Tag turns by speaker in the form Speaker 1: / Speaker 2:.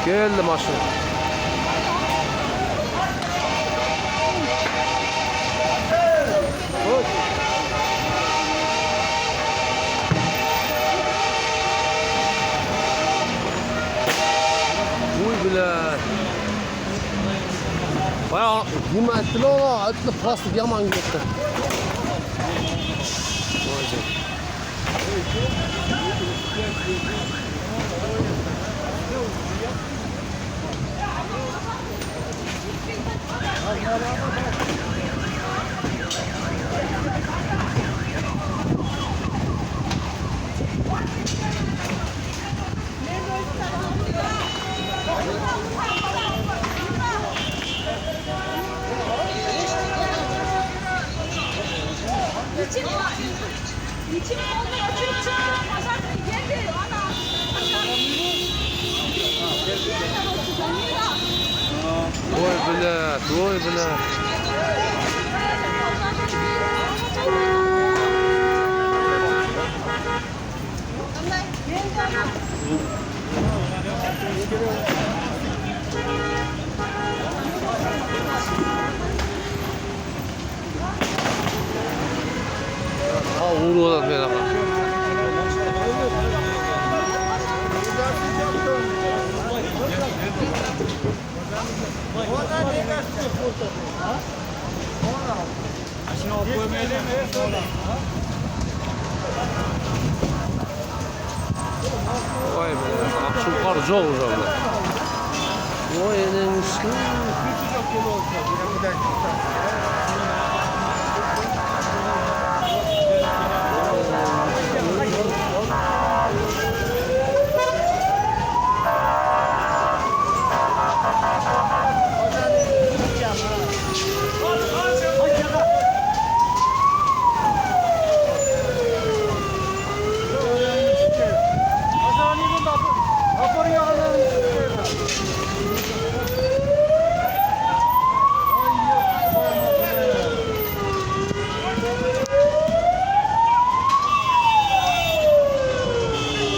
Speaker 1: Geldi maşın. Uy bile. Bayağı yuma ettiler ona. Etli plastik yaman gitti.
Speaker 2: İçim oldu açıkça. Pazartesi geldi. Ana.
Speaker 1: Oy bile, oy bile. Ha vuru da böyle bak. Vay be, akşam kar çok uzak. Vay enişte.